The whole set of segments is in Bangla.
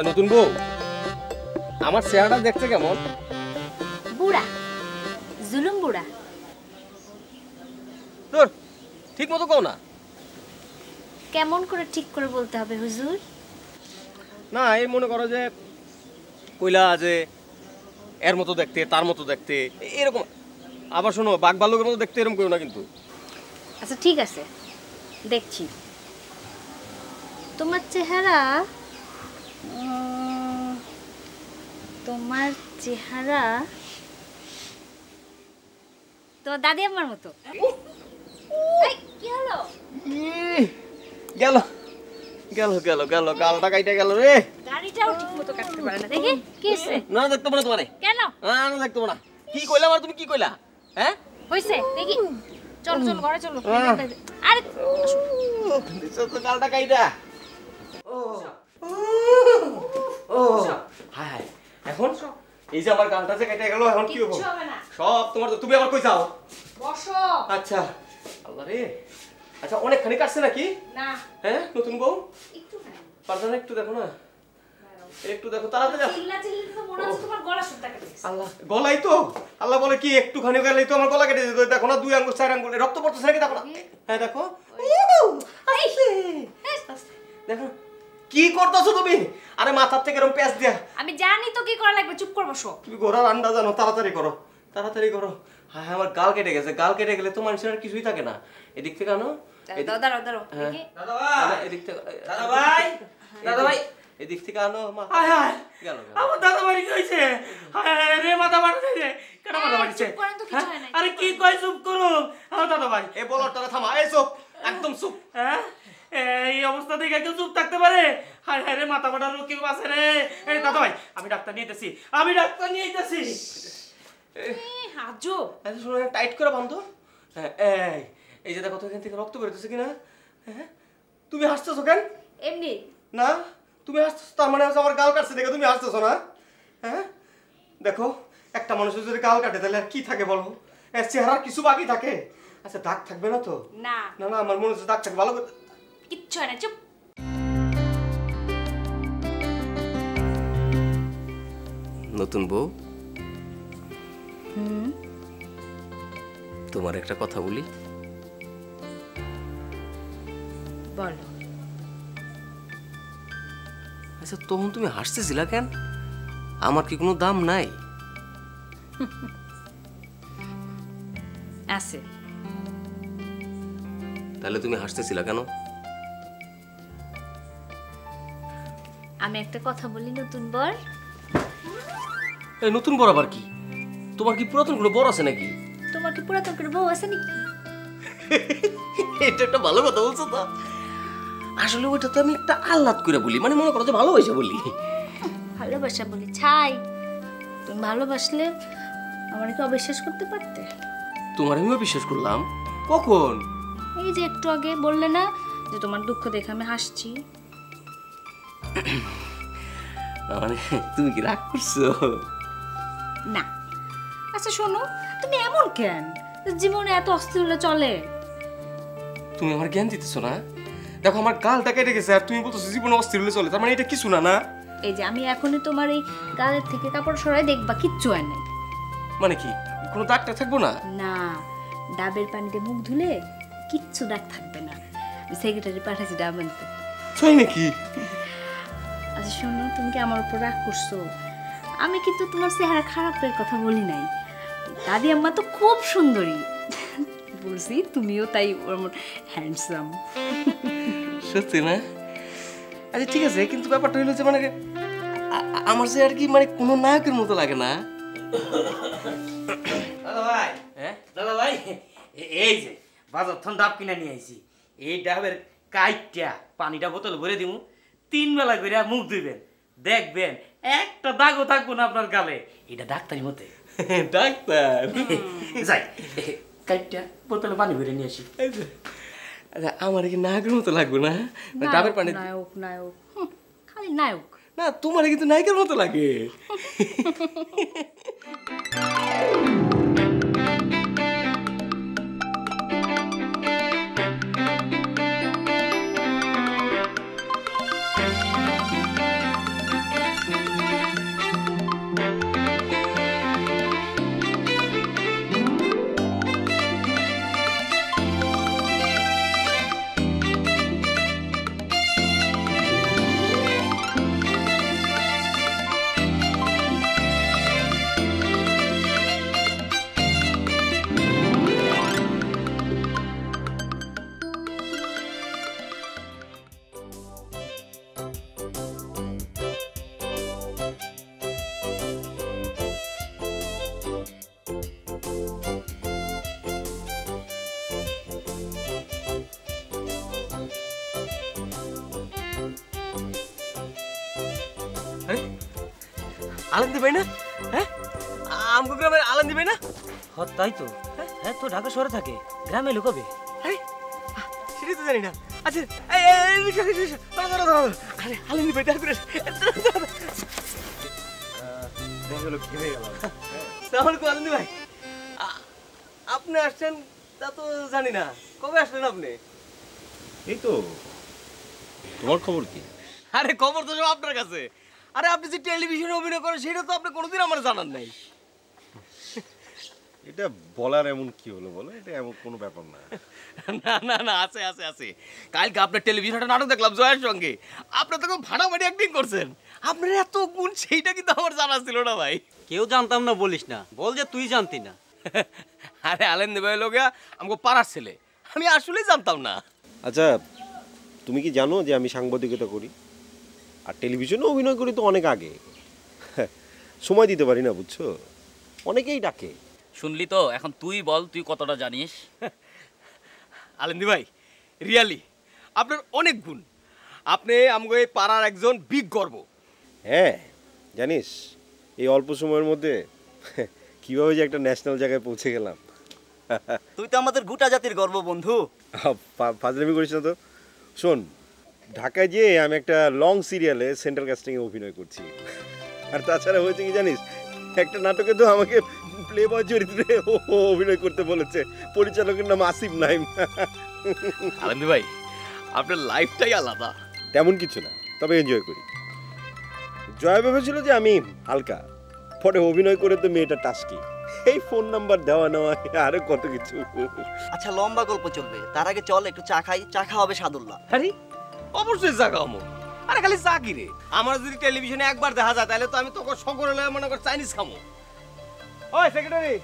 আচ্ছা নতুন বউ, আমার চেহারাটা দেখতে কেমন? বুড়া, জুলুম বুড়া। তোর ঠিক মতো কও না। কেমন করে ঠিক করে বলতে হবে হুজুর? না এই মনে করো যে কইলা যে এর মতো দেখতে, তার মতো দেখতে, এরকম। আবার শোনো, বাঘ ভাল্লুকের মতো দেখতে এরকম করো না কিন্তু। আচ্ছা ঠিক আছে, দেখছি তোমার চেহারা। তোমার চেহারা তোমার দাদি আমার মতো। এই, কি হলো? গেল গেল গেল গেল, গালটা কাইটা গেল রে। গাড়িটাও ঠিক মতো কাটতে পারে না, দেখি কি হইছে? না দেখতে না তোমারে। কেন? না দেখতে না। কি কইলা আর তুমি কি কইলা? হ্যাঁ হইছে দেখি। চল চল ঘরে চলো। আরে দিছো তো গালটা কাইটা। ও ও হায় হায়, এখন এই যে আমার গালটা যে কাইটা গেল, এখন কি হবে? কিচ্ছু হবে না। সব তোমার। তুমি আবার কই যাও? বসো। আচ্ছা আল্লাহ রে। আচ্ছা অনেকখানি কাটছে নাকি? না, হ্যাঁ নতুন বউ, একটু খাই। পারবে না? একটু দেখো না, একটু দেখো তাড়াতাড়ি। চিল্লা চিল্লি তো মনে হচ্ছে তোমার গলা শুনতে কেটেছে। আল্লাহ, গলাই তো আল্লাহ বলে কি একটুখানি গেলেই তো আমার গলা কেটে যেত। দেখো না, 2 আঙ্গুল 4 আঙ্গুল রক্ত পড়তেছে নাকি? দেখো না। হ্যাঁ দেখো, দেখো কি করতেছো তুমি? আরে মাথার থেকে এরকম প্যাঁচ দিয়া। আমি জানি তো কি করা লাগবে, চুপ কর বসো। তুমি ঘোড়ার আন্ডা জানো, তাড়াতাড়ি করো তাড়াতাড়ি করো। হ্যাঁ আমার গাল কেটে গেছে। গাল কেটে গেলে তো মানুষের আর কিছুই থাকে না। এদিক থেকে আনো। দাঁড়াও দাঁড়াও হ্যাঁ দাদা ভাই, এদিক থেকে। দাদা ভাই, দাদা ভাই, এদিক থেকে আনো। হায় হায়, গেল আমার দাদা বাড়ি কি হইছে? হায় হায় রে, মাথা মারছে। কেন মাথা মারছে? চুপ করেন তো, কিছু হয় নাই। আরে কি কই, চুপ করো। আমার দাদা ভাই, এ বলটারে থামা। এই চুপ, একদম চুপ। হ্যাঁ এই অবস্থা দেখে কেউ চুপ থাকতে পারে? হায় হায় রে, মাথা ফাটার লোক কেউ আছে রে? এই দাদা ভাই, আমি ডাক্তার নিয়ে আইতাছি, আমি ডাক্তার নিয়ে আইতাছি। আজব। আচ্ছা শোনো, টাইট করে বাঁধো। হ্যাঁ এই যে দেখো তো এখান থেকে রক্ত বেরোতেছে কিনা। হ্যাঁ তুমি হাসতেছো কেন? এমনি না তুমি হাসতেছো, তার মানে হচ্ছে আমার গাল কাটছে দেখে তুমি হাসতেছো না? হ্যাঁ দেখো, একটা মানুষের যদি গাল কাটে তাহলে আর কি থাকে বলো? চেহারার কিছু বাকি থাকে? আচ্ছা দাগ থাকবে না তো? না, না না, আমার মনে হচ্ছে দাগ থাকবে। ভালো করে। কিচ্ছু হয় না, চুপ। নতুন বউ, তোমার একটা কথা বলি। বলো। আচ্ছা তখন তুমি হাসতেছিলা কেন? আমার কি কোনো দাম নাই? আছে। তাহলে তুমি হাসতেছিলা কেন? আমি একটা কথা বলি নতুন বর। এই নতুন বর আবার কি? তোমার কি পুরাতন কোনো বর আছে নাকি? তোমার কি পুরাতন করে বউ আছে নাকি? এটা একটা ভালো কথা বলছো তো। আসলে ওইটা তো আমি একটা আহ্লাদ করে বলি, মানে মনে করো যে ভালোবাসা বলি। ভালোবাসা বলি ছাই। তুমি ভালোবাসলে আমার কি অবিশ্বাস করতে পারতে? তোমার আমিও বিশ্বাস করলাম। কখন? এই যে একটু আগে বললে না যে তোমার দুঃখ দেখে আমি হাসছি। মানে তুমি কি রাগ করছো? না। আচ্ছা শোনো, তুমি এমন কেন? জীবনে এত অস্থির হলে চলে? তুমি আমার জ্ঞান দিতেছো না? দেখো আমার গালটা কেটে গেছে আর তুমি বলতেছো জীবনে অস্থির হলে চলে, তার মানে এটা কিছু না। না এই যে আমি এখনই তোমার এই গালের থেকে কাপড় সরাই দেখবা, কিচ্ছু হয় নাই। মানে কি কোনো দাগটা থাকবো না? না, ডাবের পানিতে মুখ ধুলে কিচ্ছু দাগ থাকবে না। সেক্রেটারি পাঠাচ্ছি ডাব আনতে। তাই নাকি? আচ্ছা শোনো, তুমি কি আমার উপর রাগ করছো? আমি কিন্তু তোমার চেহারা খারাপের কথা বলি নাই। দাদি আম্মা তো খুব সুন্দরী বলছি, তুমিও তাই হ্যান্ডসাম। সত্যি না? আচ্ছা ঠিক আছে, কিন্তু ব্যাপারটা হলো যে মানে আমার যে আর কি মানে কোনো নায়কের মতো লাগে না। দাদা ভাই, হ্যাঁ দাদা ভাই, এই যে বাজার থেকে ডাব কিনে নিয়ে আইছি। এই ডাবের কাইটটা পানিটা বোতল ভরে দিমু, 3 বেলা করে মুখ ধুইবেন, দেখবেন একটা দাগও থাকবো না আপনার গালে। এটা ডাক্তারি মতে। ডাক্তার যাই, কাইটটা বোতলে পানি ভরে নিয়ে আসি। আচ্ছা আমার কি নায়কের মতো লাগবে না? ডাবের পানি। নায়ক নায়ক, খালি নায়ক। না তোমার কিন্তু নায়কের মতো লাগে। আনন্দ ভাই না? হ্যাঁ, আমগো গ্রামের আনন্দ ভাই না? তাই তো। হ্যাঁ, তো ঢাকা শহরে থাকে, গ্রামে লুকাবে। সেটাই তো জানি না। আচ্ছা আরে আনন্দ ভাই দেখা করে আনন্দ ভাই, আপনি আসছেন তা তো জানি না, কবে আসলেন আপনি? এই তো। তোমার খবর কি? আরে খবর তো সব আপনার কাছে। আরে আপনি যে টেলিভিশনে অভিনয় করেন সেটা তো আপনি কোনোদিন আমার জানান নাই। এটা বলার এমন কি হলো বলো, এটা এমন কোনো ব্যাপার না। না না না, আছে আছে আছে। কালকে আপনার টেলিভিশনে নাটক দেখলাম জয়ের সঙ্গে, আপনি তো খুব ফাটাফাটি অ্যাক্টিং করছেন। আপনার এত গুণ সেইটা কিন্তু আমার জানা ছিল না ভাই। কেউ জানতাম না বলিস না, বল যে তুই জানতি না। আরে আলেন দেবে লোকা আমাকে পাড়ার ছেলে, আমি আসলেই জানতাম না। আচ্ছা, তুমি কি জানো যে আমি সাংবাদিকতা করি আর টেলিভিশনে অভিনয় করি তো অনেক আগে। সময় দিতে পারি না বুঝছো, অনেকেই ডাকে। শুনলি তো, এখন তুই বল তুই কতটা জানিস। আলেন্দি ভাই, রিয়ালি আপনার অনেক গুণ। আপনি আমাকে এই পাড়ার একজন বিগ গর্ব। হ্যাঁ জানিস, এই অল্প সময়ের মধ্যে কিভাবে যে একটা ন্যাশনাল জায়গায় পৌঁছে গেলাম। তুই তো আমাদের গোটা জাতির গর্ব বন্ধু। ফাজলামি করিস না তো। শোন, ঢাকায় যেয়ে আমি একটা লং সিরিয়ালে সেন্ট্রাল কাস্টিংয়ে অভিনয় করছি। আর তাছাড়া হয়েছে কি জানিস, একটা নাটকে তো আমাকে প্লে বয় চরিত্রে অভিনয় করতে বলেছে, পরিচালকের নাম আসিফ নাইম। আলেন্দি ভাই, আপনার লাইফটাই আলাদা। তেমন কিছু না, তবে এনজয় করি। জয়া ভেবেছিল যে আমি হালকা, পরে অভিনয় করে তো মেয়েটা টাস্কি, এই ফোন নাম্বার দেওয়া নেওয়া আরো কত কিছু। আচ্ছা লম্বা গল্প চলবে, তার আগে চল একটু চা খাই। চা খাওয়া হবে সাদুল্লাহ। আরে অবশ্যই চা খাবো। আরে খালি চা কি রে, আমার যদি টেলিভিশনে একবার দেখা যায় তাহলে তো আমি তখন সকলে মনে কর চাইনিজ খামো। ওই সেক্রেটারি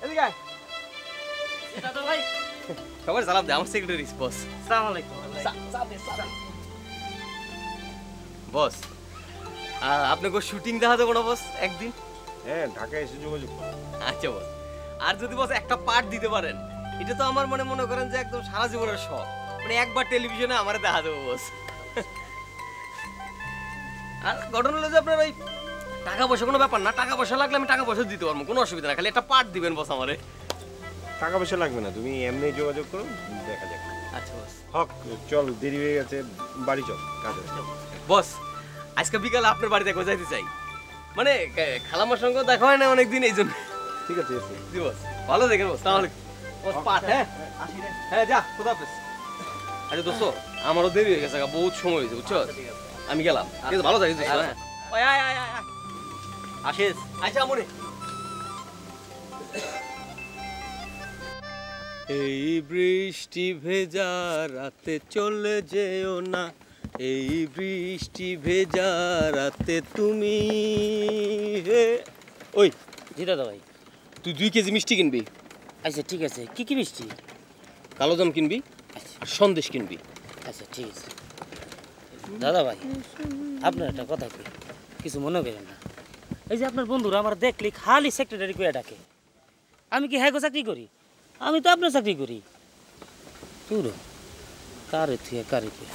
এদিকে আয়। ভাই, সবার সালাম দে, আমার সেক্রেটারি বস। আসসালামু আলাইকুম। বস, আপনাকে শুটিং দেখা যাবো না বস একদিন? হ্যাঁ, ঢাকায় এসে যোগাযোগ করো। আচ্ছা বস, আর যদি বস একটা পার্ট দিতে পারেন, এটা তো আমার মনে করেন যে একদম সারা জীবনের শখ। মানে একবার টেলিভিশনে আমার দেখা দেবো বস। আর ঘটনা হলো যে আপনার ওই টাকা পয়সা কোনো ব্যাপার না, টাকা পয়সা লাগলে আমি টাকা পয়সা দিতে পারবো, কোনো অসুবিধা না, খালি একটা পার্ট দিবেন বস আমারে। টাকা পয়সা লাগবে না, তুমি এমনি যোগাযোগ করো, দেখা যাক। আচ্ছা বস। হক, চল, দেরি হয়ে গেছে, বাড়ি চল, কাজে। বস, আজকে বিকালে আপনার বাড়িতে একবার যাইতে চাই, মানে খালামার সঙ্গে দেখা হয় না অনেকদিন, এই জন্য। ঠিক আছে, জি বস, ভালো দেখেন বস। তাহলে বস পাঠ, হ্যাঁ হ্যাঁ, যা, খোদা হাফেজ। আচ্ছা দোস্ত, আমারও দেরি হয়ে গেছে, বহুত সময় হয়েছে বুঝছো, আমি গেলাম। ঠিক আছে, ভালো থাকিস দোস্ত। হ্যাঁ, ওই আয় আয় আয় আসিস। আচ্ছা আমরে। এই বৃষ্টি ভেজা রাতে চলে যেও না, এই বৃষ্টি ভেজা রাতে তুমি। ওই জি দাদা ভাই। তুই 2 কেজি মিষ্টি কিনবি, আচ্ছা ঠিক আছে, কি কি মিষ্টি? কালো জাম কিনবি আর সন্দেশ কিনবি। আচ্ছা ঠিক আছে দাদা ভাই, আপনার একটা কথা কি, কিছু মনে করেন না। এই যে আপনার বন্ধুরা আমার দেখলি খালি সেক্রেটারি করে ডাকে, আমি কি হ্যাগো চাকরি করি? আমি তো আপনার চাকরি করি। তুরো কারে থুয়ে কারে থুয়ে।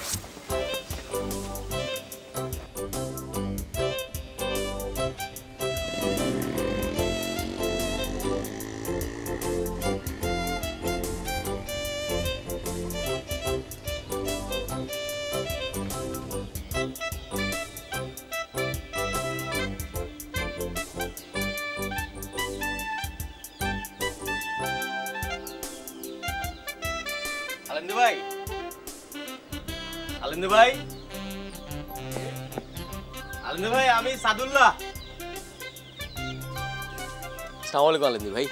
আলেন্দু ভাই, আলেন্দু ভাই, আলেন্দু ভাই, আমি সাদুল্লাহ। আসসালামু আলাইকুম আলেন্দু ভাই।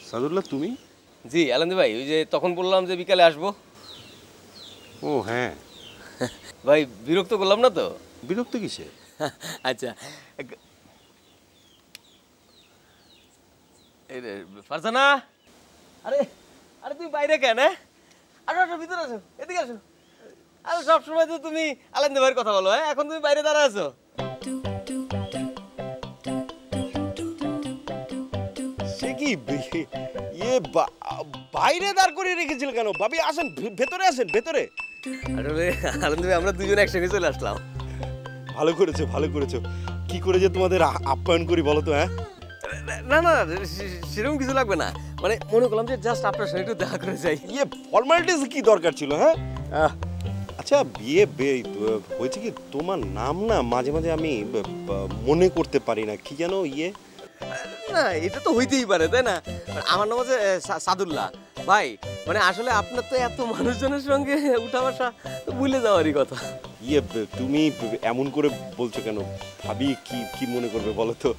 সাদুল্লাহ, তুমি? জি আলেন্দু ভাই, ওই যে তখন বললাম যে বিকালে আসবো। ও হ্যাঁ। ভাই বিরক্ত করলাম না তো? বিরক্ত কিসে? আচ্ছা, ফারজানা, আরে আরে তুমি বাইরে কেন? আসো আসো, ভিতরে আসো, এদিকে আসো। আরে সবসময় তো তুমি আলেন্দু ভাইয়ের কথা বলো, হ্যাঁ, এখন তুমি বাইরে দাঁড়া আছো। সে কি ইয়ে বাইরে দাঁড় করিয়ে রেখেছিল কেন? ভাবি আসেন, ভেতরে আসেন, ভেতরে। আসলে আলেন্দু ভাই, আমরা দুজনে একসঙ্গে চলে আসলাম। ভালো করেছো, ভালো করেছো। কি করে যে তোমাদের আপ্যায়ন করি বলো তো? হ্যাঁ, না না সেরকম কিছু লাগবে না, মানে মনে করলাম যে জাস্ট আপনার সঙ্গে একটু দেখা করে যাই। ফর্মালিটিস কি দরকার ছিল? হ্যাঁ, আচ্ছা বিয়ে হয়েছে কি, তোমার নাম না মাঝে মাঝে আমি মনে করতে পারি না, কি যেন না এটা তো হইতেই পারে, তাই না? আমার নাম হচ্ছে সাদুল্লাহ ভাই। মানে আসলে আপনার তো এত মানুষজনের সঙ্গে উঠা বসা ভুলে যাওয়ারই কথা। তুমি এমন করে বলছো কেন? ভাবি কি কি মনে করবে বলো তো?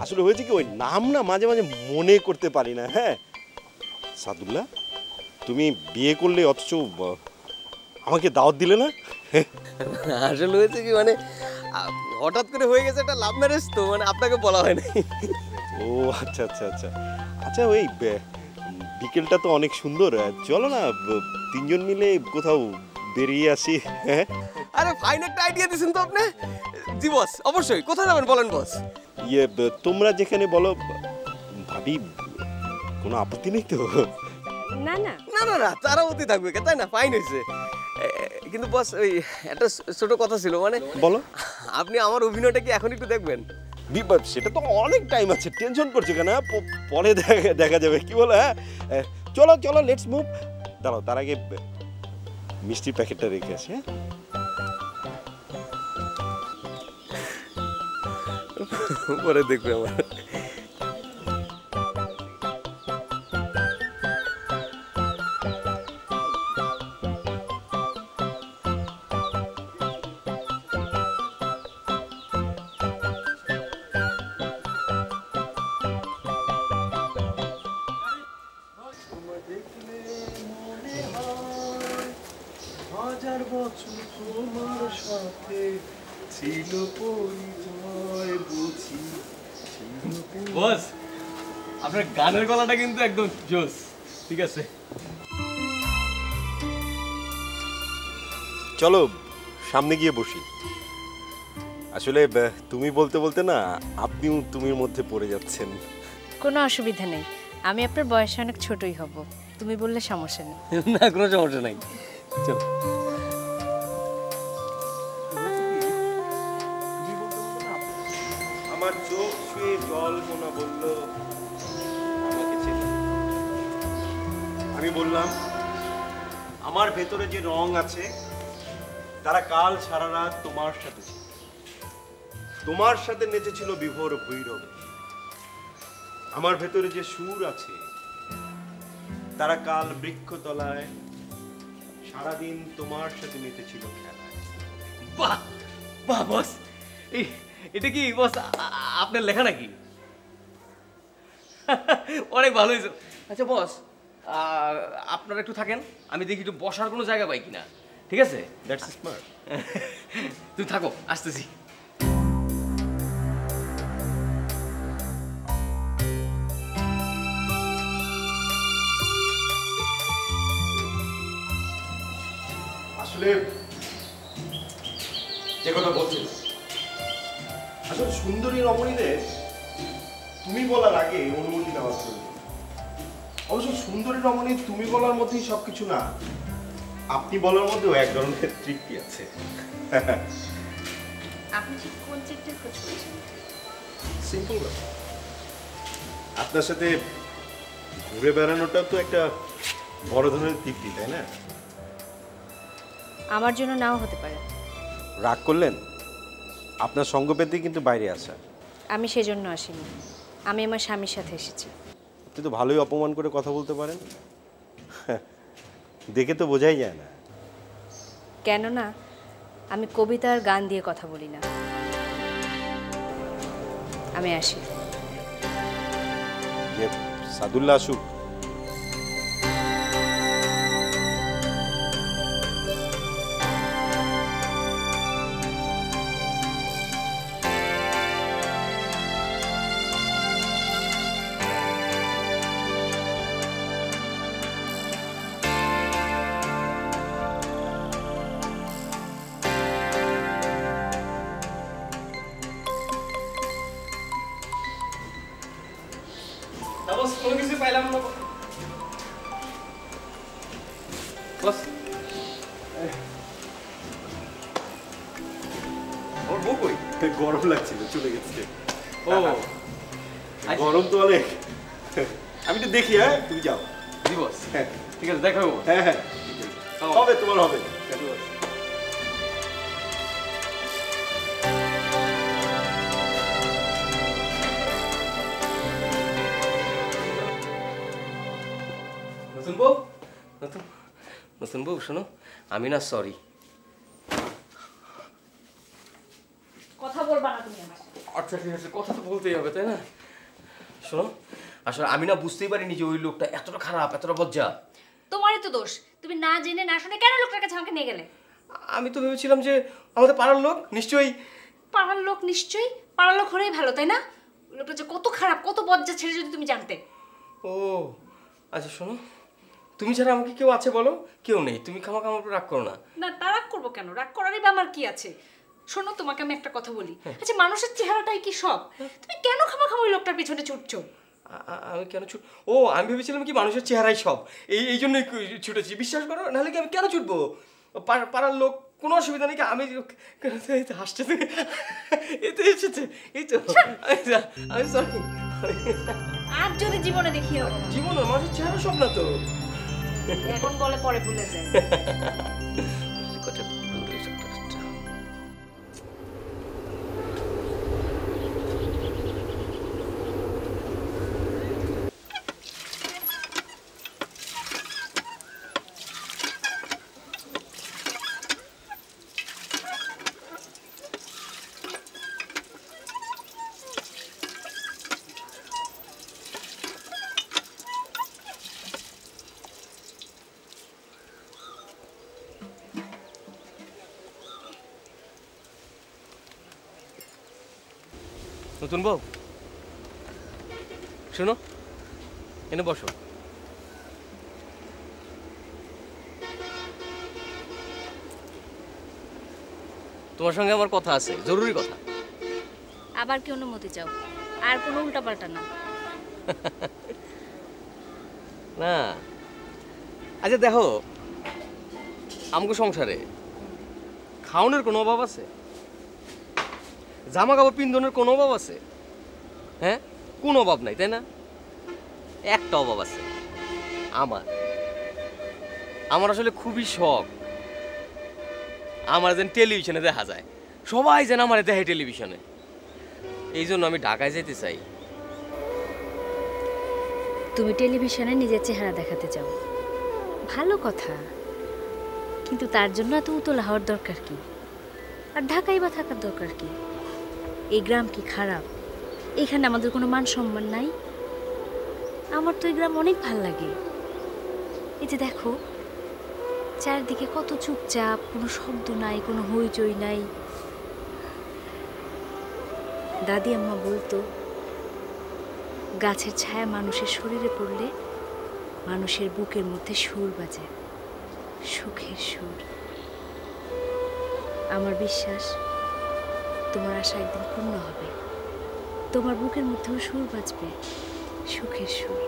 আসলে হয়েছে কি, ওই নাম না মাঝে মাঝে মনে করতে পারি না। হ্যাঁ সাদুল্লাহ, তুমি বিয়ে করলে অথচ আমাকে দাওয়াত দিলে না? আসলে হয়েছে কি, মানে হঠাৎ করে হয়ে গেছে একটা লাভ ম্যারেজ, তো মানে আপনাকে বলা হয় নাই। ও আচ্ছা আচ্ছা আচ্ছা আচ্ছা, ওই বিকেলটা তো অনেক সুন্দর, চলো না তিনজন মিলে কোথাও বেরিয়ে আসি। হ্যাঁ, আরে ফাইন একটা আইডিয়া দিয়েছেন তো আপনি। জি বস, অবশ্যই। কোথায় যাবেন বলেন বস? তোমরা যেখানে বলো। ভাবি কোনো আপত্তি নেই তো? না না না না না, তারা অতি থাকবে, তাই না? ফাইন হয়েছে। কিন্তু বস ওই একটা ছোট কথা ছিল, মানে বলো। আপনি আমার অভিনয়টা কি এখন একটু দেখবেন? সেটা তো অনেক টাইম আছে, টেনশন করছে কেন? পরে দেখা যাবে, কি বলো? হ্যাঁ চলো চলো, লেটস মুভ। দাঁড়াও, তার আগে মিষ্টির প্যাকেটটা রেখে আসি। হ্যাঁ, পরে দেখবে আমার। বস আপনার গানের গলাটা কিন্তু একদম জোস, ঠিক আছে? চলো সামনে গিয়ে বসি। আসলে তুমি বলতে বলতে না আপনিও তুমির মধ্যে পড়ে যাচ্ছেন। কোনো অসুবিধা নেই, আমি আপনার বয়সে অনেক ছোটই হব, তুমি বললে সমস্যা নেই। না কোনো সমস্যা নাই, চল। আমার চোখ ছুঁয়ে জল মোনা বলল আমাকে চেনে। আমি বললাম আমার ভেতরে যে রং আছে তারা কাল সারা রাত তোমার সাথে ছিল, তোমার সাথে নেচেছিল বিভোর ভৈরবে। আমার ভেতরে যে সুর আছে তারা কাল বৃক্ষতলায় সারাদিন তোমার সাথে মেতেছিল খেলায়। বাহ বাহ বস, এটা কি বস আপনার লেখা নাকি? অনেক ভালো হয়েছে। আচ্ছা বস, আপনারা একটু থাকেন, আমি দেখি একটু বসার কোনো জায়গা পাই কিনা, ঠিক আছে? That's smart. তুই থাকো, আসতেছি। আসলে যে কথা বলছিল, আসলে সুন্দরী রমণীদের তুমি বলার আগে অনুমতি নেওয়া প্রয়োজন। অবশ্য সুন্দরী রমণী তুমি বলার মধ্যেই সবকিছু না, আপনি বলার মধ্যেও এক ধরনের তৃপ্তি আছে। আপনি ঠিক কোন চিঠির খোঁজ করছেন? সিম্পল ব্যাপার, আপনার সাথে ঘুরে বেড়ানোটা তো একটা বড় ধরনের তৃপ্তি, তাই না? আমার জন্য নাও হতে পারে। রাগ করলেন? আপনার সঙ্গ পেতে কিন্তু বাইরে আসা। আমি সেজন্য আসিনি, আমি আমার স্বামীর সাথে এসেছি। আপনি তো ভালোই অপমান করে কথা বলতে পারেন, দেখে তো বোঝাই যায় না। কেননা আমি কবিতা আর গান দিয়ে কথা বলি না। আমি আসি। সাদুল্লাহ আসুক। কোনো কিছু পাইলাম না বস। ওর বউ কই? গরম লাগছিল, চলে গেছে। ও গরম তো অনেক। আমি তো দেখি, হ্যাঁ তুমি যাও। দিবস, হ্যাঁ ঠিক আছে, দেখা হবো। হ্যাঁ হ্যাঁ হবে, তোমার হবে। নতুন বউ, নতুন বউ শোনো, আমি না সরি। কথা বলবা না তুমি আমার সাথে। আচ্ছা ঠিক আছে, কথা তো বলতেই হবে তাই না? শোনো, আসলে আমি না বুঝতেই পারিনি যে ওই লোকটা এতটা খারাপ, এতটা বজ্জা। তোমারই তো দোষ, তুমি না জেনে না শুনে কেন লোকটার কাছে আমাকে নিয়ে গেলে? আমি তো ভেবেছিলাম যে আমাদের পাড়ার লোক নিশ্চয়ই। পাড়ার লোক নিশ্চয়ই, পাড়ার লোক হলেই ভালো তাই না? ওই লোকটা যে কত খারাপ, কত বজ্জা ছেড়ে যদি তুমি জানতে। ও আচ্ছা শোনো, তুমি ছাড়া আমাকে কেউ আছে বলো? কেউ নেই, তুমি খামাখা আমার উপর রাগ করো না। না, তা রাগ করবো কেন? রাগ করারই বা আমার কি আছে? শোনো, তোমাকে আমি একটা কথা বলি, আচ্ছা মানুষের চেহারাটাই কি সব? তুমি কেন খামাখা ওই লোকটার পিছনে ছুটছো? আমি কেন ছুট? ও আমি ভেবেছিলাম কি মানুষের চেহারাই সব, এই জন্যই ছুটেছি। বিশ্বাস করো, নাহলে কি আমি কেন ছুটবো? পাড়ার লোক, কোনো অসুবিধা নেই। আমি হাসতে থেকে এতে এসেছে, এই তো আমি সরি। আর যদি জীবনে দেখি এরকম, জীবন মানুষের চেহারা সব না তো। এখন বলে পরে ভুলে যায়। নতুন বউ শোনো, এনে বসো। তোমার সঙ্গে আমার কথা আছে, জরুরি কথা। আবার কি অনুমতি চাও? আর কোনো উল্টাপাল্টা না। না আচ্ছা দেখো, আমাকে সংসারে খাওয়ানোর কোনো অভাব আছে? জামা কাপড় পিন্ধনের কোনো অভাব আছে? হ্যাঁ, কোনো অভাব নাই তাই না? একটা অভাব আছে, আমার আসলে খুবই শখ আমার যেন টেলিভিশনে দেখা যায়, সবাই যেন আমার দেখে টেলিভিশনে। এই জন্য আমি ঢাকায় যেতে চাই। তুমি টেলিভিশনে নিজের চেহারা দেখাতে চাও, ভালো কথা, কিন্তু তার জন্য এত উতলা হওয়ার দরকার কি? আর ঢাকায় বা থাকার দরকার কি? এই গ্রাম কি খারাপ? এখানে আমাদের কোনো মান সম্মান নাই? আমার তো এই গ্রাম অনেক ভাল লাগে। এই যে দেখো, চারদিকে কত চুপচাপ, কোনো শব্দ নাই, কোনো হইচই নাই। দাদি আম্মা বলতো, গাছের ছায়া মানুষের শরীরে পড়লে মানুষের বুকের মধ্যে সুর বাজে, সুখের সুর। আমার বিশ্বাস তোমার আশা একদিন পূর্ণ হবে, তোমার বুকের মধ্যেও সুর বাজবে, সুখের সুর।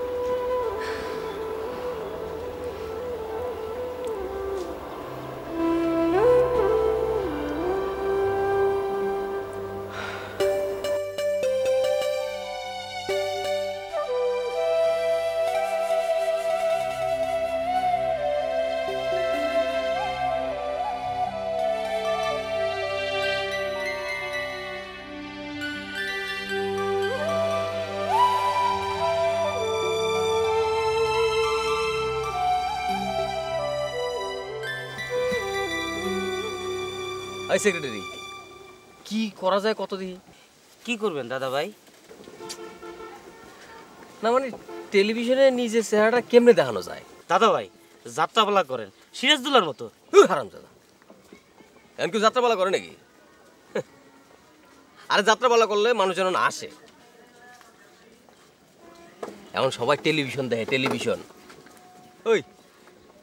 এই সেক্রেটারি, কি করা যায় কত দিই? কি করবেন দাদা ভাই? না মানে টেলিভিশনে নিজের চেহারাটা কেমনে দেখানো যায়? দাদা ভাই যাত্রাপালা করেন সিরাজদুল্লার মতো। হারামজাদা, এখন কেউ যাত্রাপালা করে নাকি? আরে যাত্রাপালা করলে মানুষ যেন না আসে। এখন সবাই টেলিভিশন দেখে, টেলিভিশন। ওই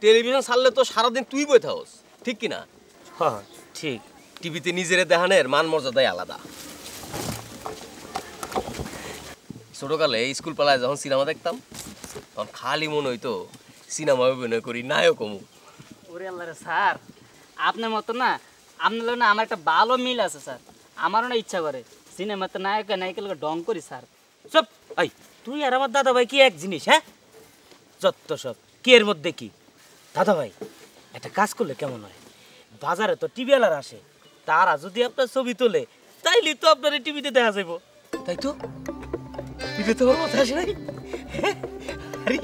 টেলিভিশন ছাড়লে তো সারাদিন তুই বই থাকস, ঠিক কিনা? হ্যাঁ ঠিক। টিভিতে নিজের দেখানের মান মর্যাদাই আলাদা। ছোটকালে স্কুল পালায় যখন সিনেমা দেখতাম, তখন খালি মনে হইতো সিনেমা অভিনয় করি, নায়ক হমু। ওরে আল্লাহ রে স্যার, আপনার মতো না, আপনার লোক না আমার একটা ভালো মিল আছে স্যার। আমারও না ইচ্ছা করে সিনেমাতে নায়ক নায়িকাকে ডং করি স্যার সব এই তুই আর আমার দাদা ভাই কি এক জিনিস হ্যাঁ যত সব কি এর মধ্যে কি দাদা ভাই একটা কাজ করলে কেমন হয় বাজারে তো টিভি আলার আসে তারা যদি আপনার ছবি তোলে তাইলে তো আপনার টিভিতে দেখা যাইব তাই তো টিভিতে তো ওর কথা আসে নাই আরে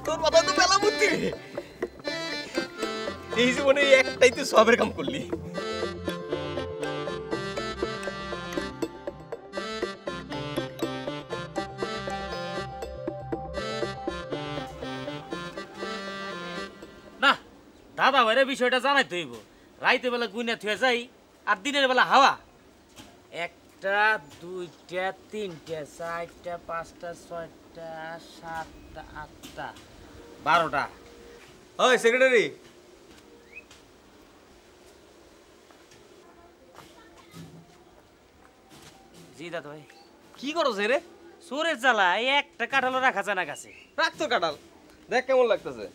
তোর মাথা তো মেলা বুদ্ধি রে। এই জীবনে একটাই তুই সবের কাম করলি। না দাদা ভাইরে বিষয়টা জানাইতে হইব রাইতে বেলা গুইনা থুয়ে যাই আর দিনের বেলা হাওয়া 1টা 2টা 3টা 4টা 5টা 6টা 7টা 8টা 12টা ওই সেক্রেটারি, জি দাদা ভাই কি করছ রে? চোরের জ্বালা এই একটা কাঁঠালও রাখা যায় না কাছে রাখ তো কাঁঠাল, দেখ কেমন লাগতেছে।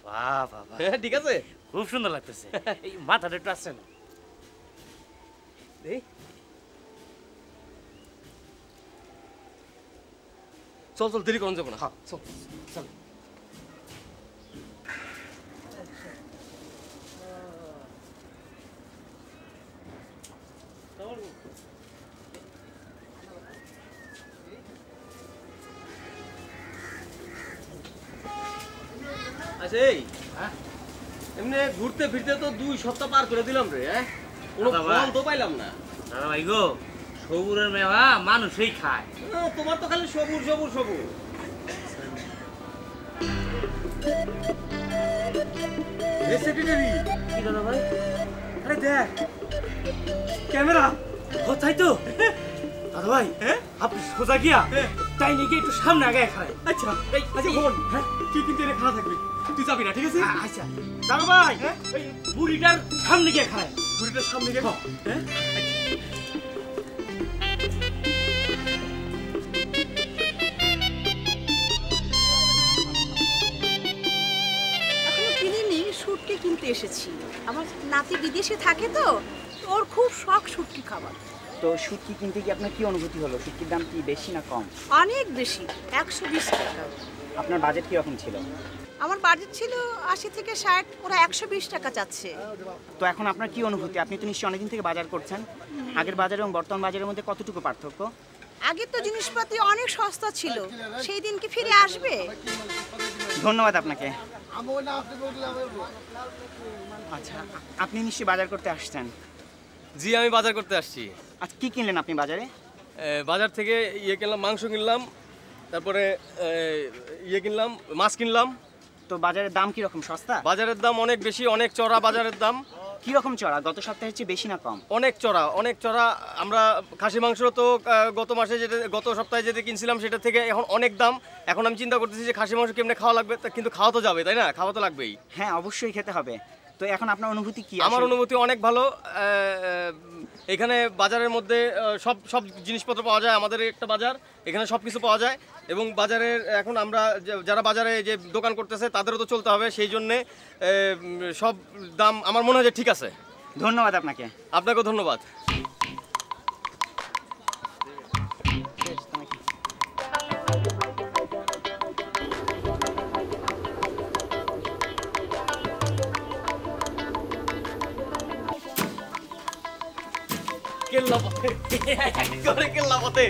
বাহ বাবা হ্যাঁ ঠিক আছে, খুব সুন্দর লাগতেছে এই মাথাটা একটু আসছে না এই চল চল, দেরি করুন যাবো না। হ্যাঁ চল চল। আচ্ছা এই এমনি ঘুরতে ফিরতে তো 2 সপ্তাহ পার করে দিলাম রে। হ্যাঁ কোনো দাদা ভাই। ফল তো পাইলাম না। দাদা ভাই গো সবুরের মেওয়া মানুষই খায় তোমার তো খালি সবুজ সবুজ সবুজ। সেক্রেটারি কি দাদা ভাই আরে দেখ ক্যামেরা। ও তাই তো দাদা ভাই আপনি সোজা গিয়া তাই নাকি একটু সামনে আগে খায় আচ্ছা আচ্ছা বোন, হ্যাঁ তুই কিন্তু এনে খাওয়া থাকবি, তুই যাবি না ঠিক আছে? আচ্ছা দাদা ভাই এই বুড়িটার সামনে গিয়ে খায় ঘুরিটার সামনে গিয়ে খাও। হ্যাঁ এখনো কিনিনি, শুটকি কিনতে এসেছি। আমার নাতি বিদেশে থাকে তো, ওর খুব শখ শুটকি খাবার। তো শুটকি কিনতে কি আপনার কি অনুভূতি হলো? শুটকির দাম কি বেশি না কম? অনেক বেশি, 120 টাকা। আপনার বাজেট কিরকম ছিল? আমার বাজেট ছিল 80 থেকে 60, ওরা 120 টাকা চাচ্ছে। তো এখন আপনার কি অনুভূতি? আপনি তো নিশ্চয়ই অনেকদিন থেকে বাজার করছেন। আগের বাজার এবং বর্তমান বাজারের মধ্যে কতটুকু পার্থক্য? আগে তো জিনিসপাতি অনেক সস্তা ছিল, সেই দিন কি ফিরে আসবে? ধন্যবাদ আপনাকে। আচ্ছা, আপনি নিশ্চয়ই বাজার করতে আসছেন। জি আমি বাজার করতে আসছি। আচ্ছা, কি কিনলেন আপনি বাজারে? বাজার থেকে ইয়ে কিনলাম, মাংস কিনলাম, তারপরে ইয়ে কিনলাম, মাছ কিনলাম। তো বাজারের দাম কিরকম? সস্তা? বাজারের দাম অনেক বেশি, অনেক চড়া বাজারের দাম। কিরকম চড়া? গত সপ্তাহের চেয়ে বেশি না কম? অনেক চড়া, অনেক চড়া। আমরা খাসি মাংস তো গত সপ্তাহে যেটা কিনছিলাম সেটা থেকে এখন অনেক দাম। এখন আমি চিন্তা করতেছি যে খাসি মাংস কেমনে খাওয়া লাগবে, কিন্তু খাওয়া তো যাবে তাই না? খাওয়া তো লাগবেই। হ্যাঁ, অবশ্যই খেতে হবে। তো এখন আপনার অনুভূতি কি? আমার অনুভূতি অনেক ভালো। এখানে বাজারের মধ্যে সব জিনিসপত্র পাওয়া যায়। আমাদের একটা বাজার, এখানে সব কিছু পাওয়া যায়। এবং বাজারের এখন আমরা যারা বাজারে যে দোকান করতেছে তাদেরও তো চলতে হবে, সেই জন্যে সব দাম আমার মনে হয় যে ঠিক আছে। ধন্যবাদ আপনাকে। আপনাকেও ধন্যবাদ। কেল্লা পথে, করে কেল্লা পথে।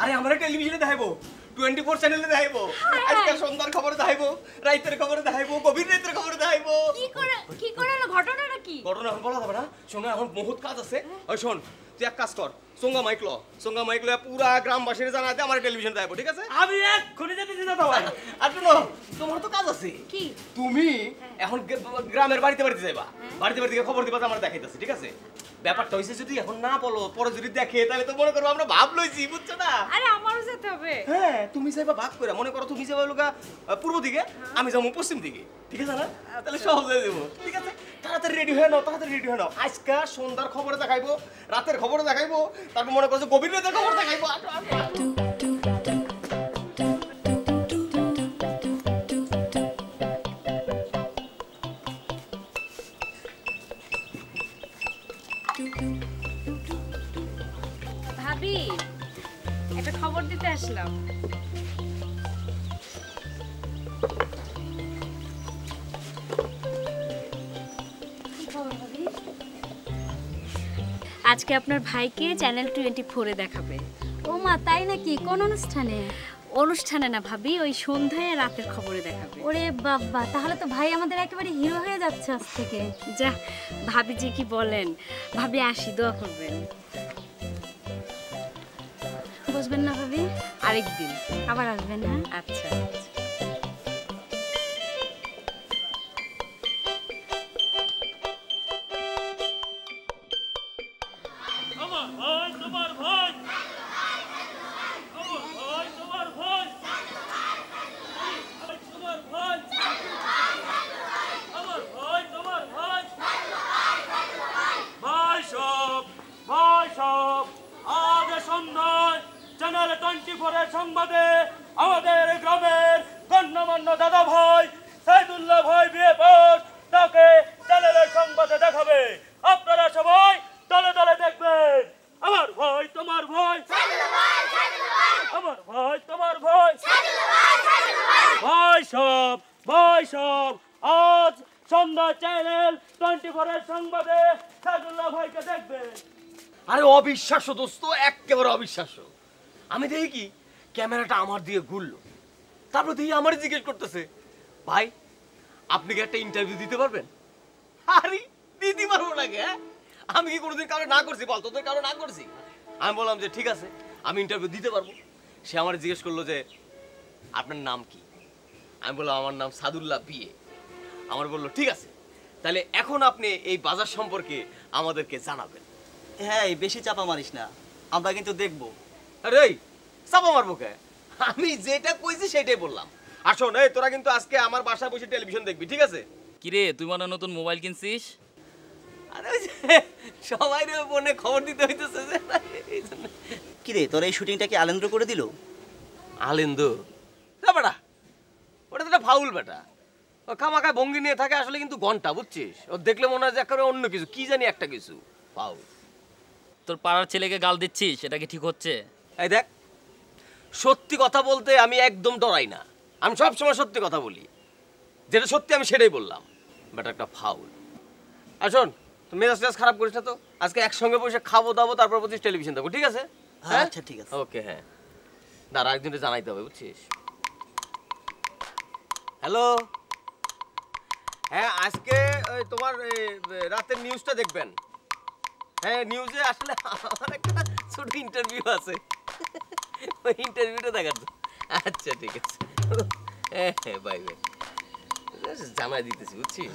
আরে আমরা টেলিভিশনে দেখাইবো, 24 চ্যানেলে দেখাইবো, আজকে সন্ধ্যার খবরে দেখাইবো, রাইতের খবরে দেখাইবো, গভীর রাতের খবরে দেখাইবো। কি করে ঘটনাটা কি? ঘটনা এখন বলা যাবে না, শোনো এখন বহুত কাজ আছে। ওই শোন, তুই এক কাজ কর, সঙ্গা মাইকলো পুরা গ্রামবাসীর জানাতে আমার টেলিভিশন দেখাইবো, ঠিক আছে? আমি এক্ষুনি যেতেছি দাদা ভাই আর শোনো তোমার তো কাজ আছে কি তুমি এখন গ্রামের বাড়িতে বাড়িতে যাইবা বাড়িতে বাড়িতে খবর দিবা আমার দেখাইতেছে ঠিক আছে ব্যাপারটা হইছে যদি এখন না বলো পরে যদি দেখে তাহলে তো মনে করো আমরা ভাব লইছি বুঝছো না আরে আমারও যেতে হবে হ্যাঁ তুমি যাইবা ভাগ করে মনে করো তুমি যাবা লোকা পূর্ব দিকে আমি যাবো পশ্চিম দিকে ঠিক আছে না তাহলে সহজ হয়ে যাবো ঠিক আছে তাড়াতাড়ি রেডি হয়ে নাও তাড়াতাড়ি রেডি হয়ে নাও আজকে সন্ধ্যার খবরে দেখাইবো রাতের খবরে দেখাইবো তারপর মনে করো গভীর রাতের খবর দেখাইবো ভাবি একটা খবর দিতে আসলাম আজকে আপনার ভাইকে চ্যানেল 24 এ দেখাবে ও মা তাই নাকি কোন অনুষ্ঠানে? অনুষ্ঠানে না ভাবি ওই সন্ধ্যায় রাতের খবরে দেখাবে ওরে বাবা, তাহলে তো ভাই আমাদের একেবারে হিরো হয়ে যাচ্ছে আজ থেকে। যা ভাবি যে কি বলেন, ভাবি আসি, দোয়া করবেন। বসবেন না ভাবি? আরেকদিন আবার আসবেন। হ্যাঁ আচ্ছা। চ্যানেল 24 এর সংবাদে আমাদের গ্রামের গণ্যমান্য দাদা ভাই সাইদুল্লাহ ভাই বিয়ে পর তাকে চ্যানেলের সংবাদে দেখাবে। আপনারা সবাই দলে দলে দেখবেন। আমার ভাই তোমার ভাই, আমার ভাই তোমার ভাই, ভাই সব আজ সন্ধ্যা চ্যানেল 24 এর সংবাদে সাইদুল্লাহ ভাইকে দেখবেন। আরে অবিশ্বাস্য দোস্ত, একেবারে অবিশ্বাস্য। আমি দেখি কি ক্যামেরাটা আমার দিয়ে ঘুরলো, তারপর দেখি আমারই জিজ্ঞেস করতেছে, ভাই আপনি কি একটা ইন্টারভিউ দিতে পারবেন? আরে দিতে পারবো না কে? আমি কি কোনোদিন কারো না করছি বল? তোদের কারো না করছি? আমি বললাম যে ঠিক আছে আমি ইন্টারভিউ দিতে পারবো। সে আমার জিজ্ঞেস করলো যে আপনার নাম কি? আমি বললাম আমার নাম সাদুল্লাহ বিয়ে। আমার বললো ঠিক আছে, তাহলে এখন আপনি এই বাজার সম্পর্কে আমাদেরকে জানাবেন। হ্যাঁ বেশি চাপা মারিস না, আমরা কিন্তু দেখবো। আরে চাপা মারবো কে? আমি যেটা কইছি সেটাই বললাম। আসুন এই তোরা কিন্তু আজকে আমার বাসায় বসে টেলিভিশন দেখবি, ঠিক আছে? কিরে তুই মানে নতুন মোবাইল কিনছিস? আরে ওই যে সবাই রে ফোনে খবর দিতে হইতেছে যে কি রে, তোর এই শুটিংটা কি আলেন্দ্র করে দিল? আলেন্দু না বেটা, ওটা তো একটা ফাউল বেটা। ও খামাখায় ভঙ্গি নিয়ে থাকে, আসলে কিন্তু ঘন্টা, বুঝছিস? ও দেখলে মনে হয় যে একেবারে অন্য কিছু, কি জানি একটা কিছু ফাউল। তোর পাড়ার ছেলেকে গাল দিচ্ছিস, সেটা কি ঠিক হচ্ছে? এই দেখ, সত্যি কথা বলতে আমি একদম ডরাই না, আমি সবসময় সত্যি কথা বলি, যেটা সত্যি আমি সেটাই বললাম। বাট একটা ফাউল। আর শোন, তুই মেজাজ খারাপ করিস না তো, আজকে একসঙ্গে বসে খাবো দাবো, তারপর বলছিস টেলিভিশন দেখবো, ঠিক আছে? হ্যাঁ আচ্ছা ঠিক আছে। ওকে, হ্যাঁ দাঁড়া, একদিনটা জানাইতে হবে, বুঝছিস? হ্যালো, হ্যাঁ আজকে ওই তোমার রাতের নিউজটা দেখবেন। হ্যাঁ নিউজে আসলে আমার একটা ছোট ইন্টারভিউ আছে, ওই ইন্টারভিউটা দেখার তো। আচ্ছা ঠিক আছে, হ্যাঁ হ্যাঁ বাই বাই, জানাই দিতেছি, বুঝছিস?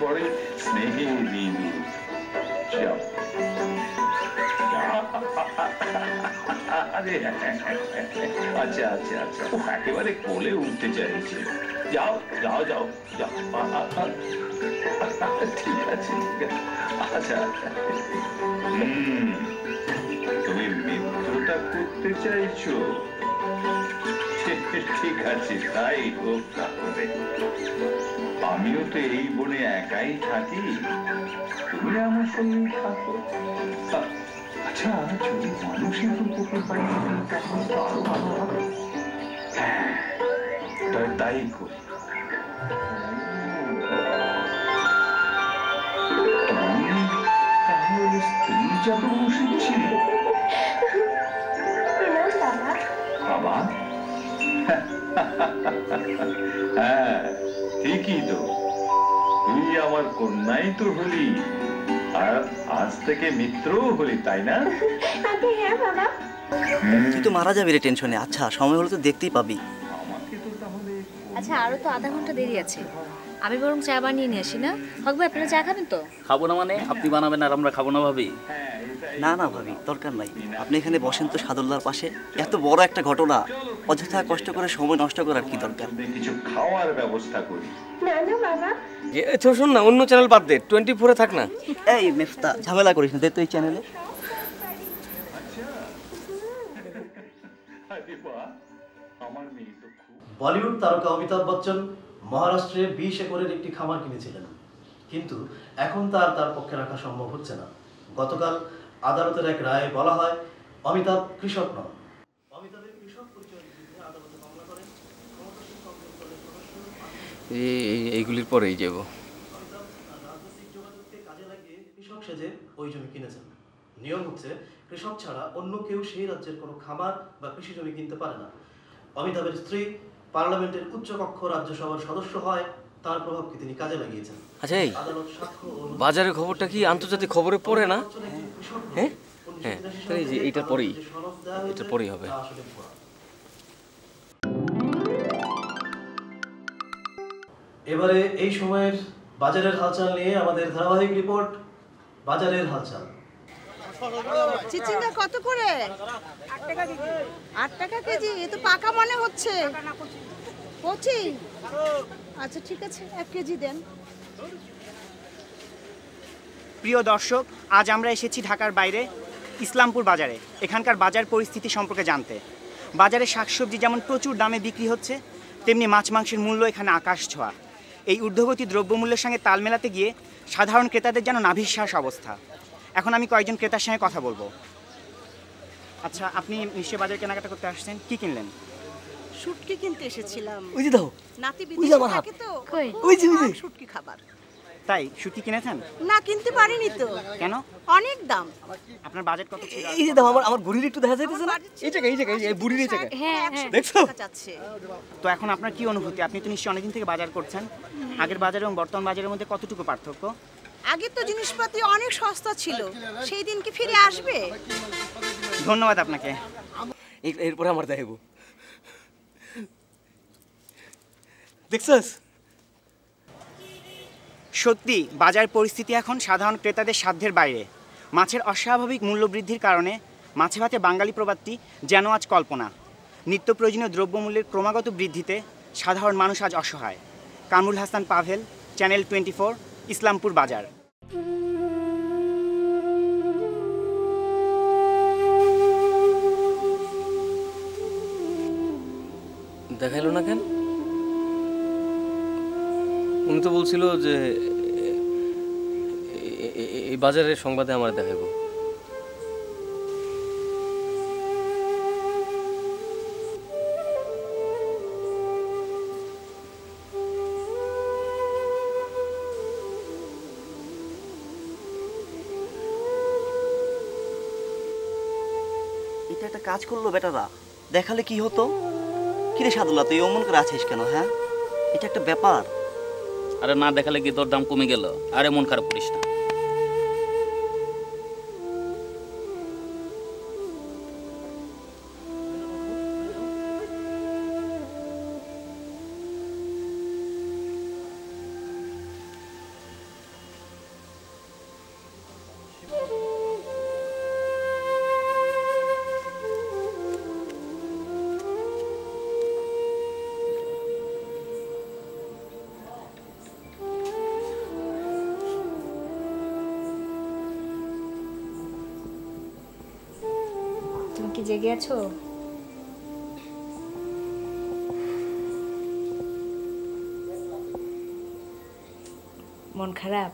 बड़े स्नेही दीदी अरे अच्छा अच्छा अच्छा একেবারে কোলে উঠতে চাইছে। যাও যাও যাও যাও, ঠিক আছে আচ্ছা। তুমি মিত্রতা করতে চাইছো? ঠিক আছে তাই হোক তাহলে। আমিও তো এই বনে একাই থাকি, তুমি আমার সঙ্গে থাকো। আচ্ছা যদি মানুষের উপকার পাই তখন তো আরো ভালো হবে। হ্যাঁ তাই করি। নির্যাতন শিখছি বাবা। হ্যাঁ ঠিকই তো, তুই আমার কন্যাই তো হলি, আর আজ থেকে মিত্রও হলি, তাই না? হ্যাঁ বাবা। তুই তো মারা যাবি রে টেনশনে। আচ্ছা সময় হলে তো দেখতেই পাবি। আচ্ছা আরো তো আধা ঘন্টা দেরি আছে, আমি বরং চা বানিয়ে নিয়ে আসি না? হক ভাই আপনারা চা খাবেন তো? খাবো না মানে? আপনি বানাবেন আর আমরা খাবো না ভাবি? না না ভাবি, দরকার নাই, আপনি এখানে বসেন তো সাদুল্লাহর পাশে। এত বড় একটা ঘটনা অযথা কষ্ট করে সময় নষ্ট করার কি দরকার? কিছু খাওয়ার ব্যবস্থা করি। না না বাবা। শোন না, অন্য চ্যানেল বাদ দে, 24-এ থাক না। এই মেফতা ঝামেলা করিস না, দে তো এই চ্যানেলে। বলিউড তারকা অমিতাভ বচ্চন মহারাষ্ট্রে 20 একরের একটি খামার কিনেছিলেন, কিন্তু এখন তার পক্ষে রাখা সম্ভব হচ্ছে না। গতকাল আদালতের এক রায়ে বলা হয় অমিতাভ কৃষক নন। অমিতাভের কৃষক পরিচয়ের বিরুদ্ধে আদালতে মামলা করেন ক্ষমতাসীন কংগ্রেস দলের সদস্য। এইগুলির পরেই যাব। অমিতাভ রাজনৈতিক যোগাযোগকে কাজে লাগিয়ে কৃষক সেজে ওই জমি কিনেছেন। নিয়ম হচ্ছে কৃষক ছাড়া অন্য কেউ সেই রাজ্যের কোনো খামার বা কৃষি জমি কিনতে পারে না। অমিতাভের স্ত্রী পার্লামেন্টের উচ্চকক্ষ রাজ্যসভার সদস্য হয়, তার প্রভাবকে তিনি কাজে লাগিয়েছেন। আচ্ছা এই বাজারের খবরটা কি আন্তর্জাতিক খবরে পড়ে না? হ্যাঁ হ্যাঁ, এই যে এইটার পরেই হবে। এবারে এই সময়ের বাজারের হালচাল নিয়ে আমাদের ধারাবাহিক রিপোর্ট বাজারের হালচাল। চিচিঙ্গা কত করে? 8 টাকা কেজি। এ তো পাকা মনে হচ্ছে। কচি? আচ্ছা ঠিক আছে, 1 কেজি দেন। প্রিয় দর্শক, আজ আমরা এসেছি ঢাকার বাইরে ইসলামপুর বাজারে এখানকার বাজার পরিস্থিতি সম্পর্কে জানতে। বাজারে শাকসবজি যেমন প্রচুর দামে বিক্রি হচ্ছে, তেমনি মাছ মাংসের মূল্য এখানে আকাশ ছোঁয়া। এই ঊর্ধ্বগতি দ্রব্যমূল্যের সঙ্গে তাল মেলাতে গিয়ে সাধারণ ক্রেতাদের যেন নাভিশ্বাস অবস্থা। এখন আমি কয়েকজন ক্রেতার সঙ্গে কথা বলবো। আচ্ছা, আপনি নিশ্চয়ই বাজারে কেনাকাটা করতে আসছেন, কি কিনলেন? শুটকি কিনতে এসেছিলাম। ওই যে দাও, নাতি বিদেশে থাকে তো, ওই যে শুটকি খাবার। তাই শুটকি কিনেছেন? না, কিনতে পারিনি তো। কেন? অনেক দাম। আপনার বাজেট কত ছিল? এই যে দাও, আমার বুড়ির একটু দেখা যাইতেছে না? এই জায়গায় এই বুড়ির এই জায়গায়। হ্যাঁ দেখছো? তো এখন আপনার কি অনুভূতি? আপনি তো নিশ্চয়ই অনেকদিন থেকে বাজার করছেন। আগের বাজার এবং বর্তমান বাজারের মধ্যে কতটুকু পার্থক্য? আগে তো জিনিসপাতি অনেক সস্তা ছিল, সেই দিন কি ফিরে আসবে? ধন্যবাদ আপনাকে। এরপরে আমার দেখাবো, দেখছস? সত্যি বাজার পরিস্থিতি এখন সাধারণ ক্রেতাদের সাধ্যের বাইরে। মাছের অস্বাভাবিক মূল্য বৃদ্ধির কারণে মাছে ভাতে বাঙালি প্রবাদটি যেন আজ কল্পনা। নিত্য প্রয়োজনীয় দ্রব্যমূল্যের ক্রমাগত বৃদ্ধিতে সাধারণ মানুষ আজ অসহায়। কামরুল হাসান পাভেল, চ্যানেল 24, ইসলামপুর বাজার। দেখাইলো না কেন? উনি তো বলছিল যে এই বাজারের সংবাদে আমার দেখাবো। এটা একটা কাজ করলো বেটারা, দেখালে কি হতো? কিরে সাদুল্লাহ, তুই অমন করে আছিস কেন? হ্যাঁ, এটা একটা ব্যাপার। আরে না দেখালে কি তোর দাম কমে গেল? আরে মন খারাপ করিস না। তুমি কি জেগে আছো? মন খারাপ?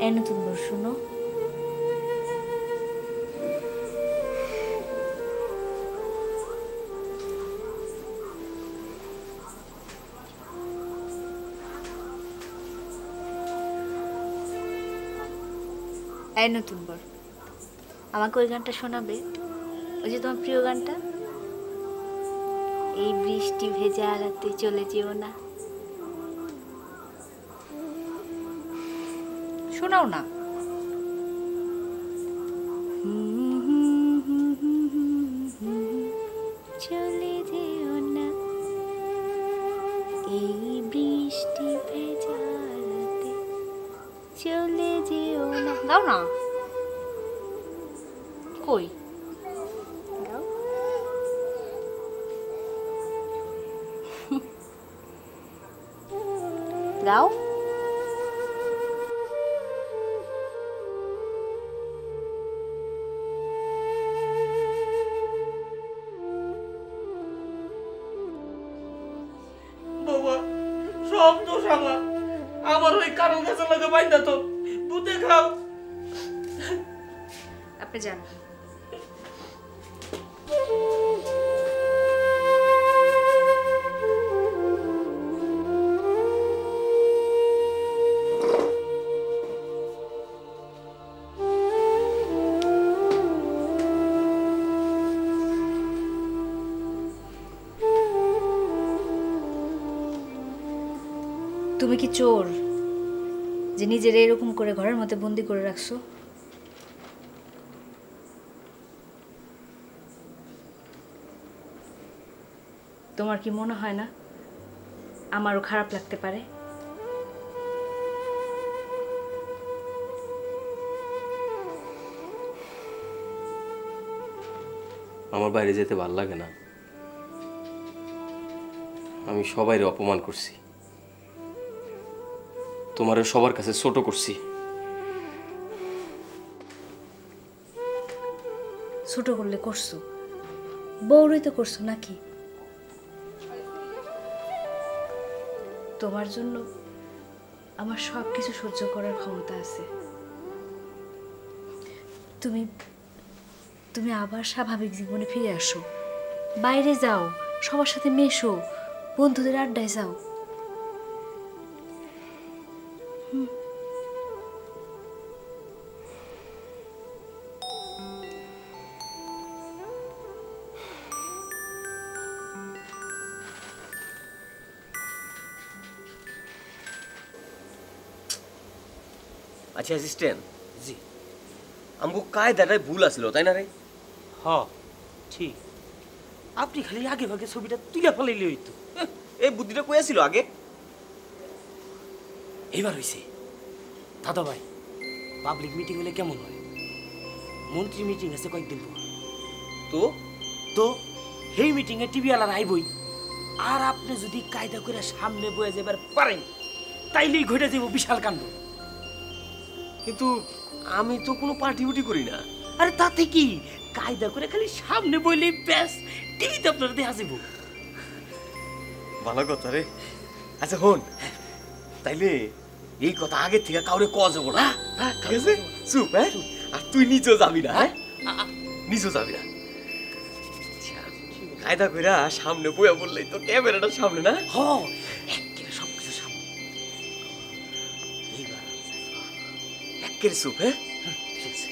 এই নতুন বর শুনো, এই নতুন বর, আমাকে ওই গানটা শোনাবে, ওই যে তোমার প্রিয় গানটা, এই বৃষ্টি ভেজা রাতে চলে যেও না। শোনাও না। চলে যেও না এই বৃষ্টি ভেজা রাতে চলে যেও না। গাও না। কই গাও। গাও। বাবা সব দোষ আমার ওই কারণ গাছের লাগে বাইন্দা তো বুঝে খাও। আপনি যান। তুমি কি চোর যে নিজের এরকম করে ঘরের মধ্যে বন্দি করে রাখছো? তোমার কি মনে হয় না আমারও খারাপ লাগতে পারে? আমার বাইরে যেতে ভালো লাগে না। আমি সবাইরে অপমান করছি, তোমারও সবার কাছে ছোট করছি। ছোট করলে করছো, বউরই তো করছো নাকি? তোমার জন্য আমার সব কিছু সহ্য করার ক্ষমতা আছে। তুমি তুমি আবার স্বাভাবিক জীবনে ফিরে আসো, বাইরে যাও, সবার সাথে মেশো, বন্ধুদের আড্ডায় যাও। আচ্ছা অ্যাসিস্ট্যান্ট, জি আমগো কায়দাটাই ভুল আছিল তাই না রে? হ ঠিক, আপনি খালি আগে ভাগে ছবিটা তুলে ফেলাইলে হইতো। এই বুদ্ধিটা কই আছিল আগে? এইবার হইছে দাদা ভাই, পাবলিক মিটিং হলে কেমন হয়? মন্ত্রী মিটিং আছে কয়েকদিন পর, তো তো সেই মিটিং এ টিভি আলার আইবই। আর আপনি যদি কায়দা করে সামনে বয়ে যাবার পারেন তাইলেই ঘটে যাব বিশাল কাণ্ড। কিন্তু আমি তো কোনো পার্টি উটি করি না। আরে তাতে কি, কায়দা করে খালি সামনে বইলেই ব্যাস টিভিতে আপনার দেখা যাব। ভালো কথা রে। আচ্ছা হন, তাইলে এই কথা আগে থেকে কাউরে কওয়া যাব না, ঠিক আছে? চুপ। হ্যাঁ, আর তুই নিজেও যাবি না। হ্যাঁ, নিজেও যাবি না। কায়দা কইরা সামনে বইয়া বললেই তো ক্যামেরাটা সামনে না? হ একেবারে সবকিছু সামনে। এইবার একেবারে চুপ। হ্যাঁ ঠিক আছে।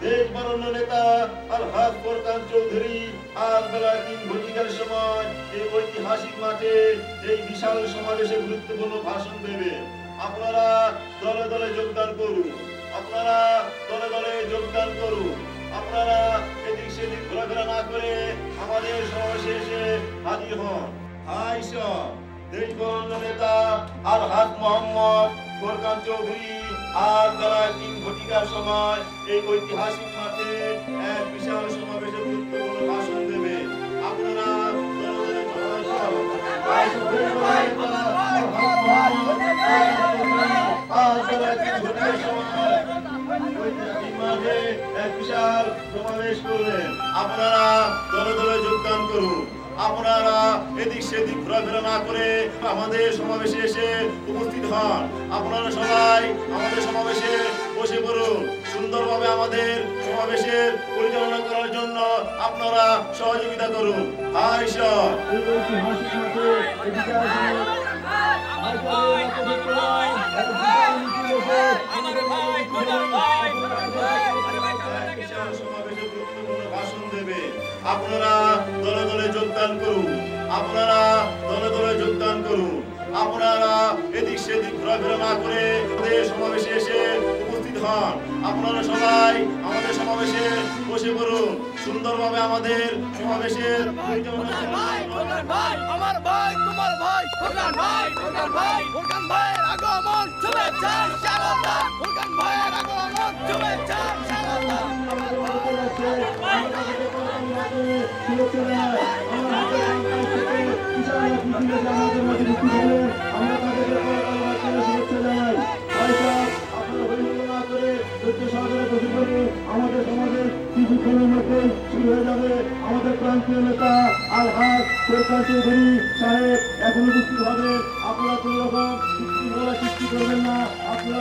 দেশ বরণ্য নেতা আলহাজ ফোরকান চৌধুরী আজ বেলা ৩ ঘটিকার সময় এই ঐতিহাসিক মাঠে এই বিশাল সমাবেশে গুরুত্বপূর্ণ ভাষণ দেবে। আপনারা দলে দলে যোগদান করুন, আপনারা দলে দলে যোগদান করুন। আপনারা এদিক সেদিক ঘোরাফেরা না করে আমাদের সমাবেশে এসে হাজির হন। হাই সব দেশ বরণ্য নেতা আলহাজ মোহাম্মদ ফোরকান চৌধুরী আজ বেলা ৩ ঘটিকার সময় এই ঐতিহাসিক মাঠে এক বিশাল সমাবেশে গুরুত্বপূর্ণ ভাষণ দেবে। আপনারা এক বিশাল সমাবেশ করলেন, আপনারা দলে দলে যোগদান করুন। আপনারা এদিক সেদিক ঘোরাফেরা না করে আমাদের সমাবেশে এসে উপস্থিত হন। আপনারা সবাই আমাদের সমাবেশে বসে পড়ুন। সুন্দরভাবে আমাদের সমাবেশের পরিচালনা করার জন্য আপনারা সহযোগিতা করুন। হায় ঈশ্বর। ভাষণ দেবে, আপনারা দলে দলে যোগদান করুন। আপনারা দলে দলে যোগদান করুন। আপনারা এদিক সেদিক ঘোরাফেরা না করে আমাদের সমাবেশে এসে উপস্থিত হন। আপনারা সবাই আমাদের সমাবেশে বসে পড়ুন। সুন্দরভাবে আমাদের সমাবেশের পরিচালনা আমার ভাই তোমার ভাই ফুরকান ভাই ফুরকান ভাই ফুরকান ভাইয়ের আগমন শুভেচ্ছা স্বাগতম ফুরকান ভাইয়ের আগমন শুভেচ্ছা স্বাগতম আমাদের সমাজের কিছুক্ষণের মধ্যে শুরু হয়ে যাবে। আমাদের প্রান্তীয় নেতা আলহাজ সরকার চৌধুরী সাহেব এখন উপস্থিত হবে। আপনারা কোনো রকম সৃষ্টি করবেন না। আপনারা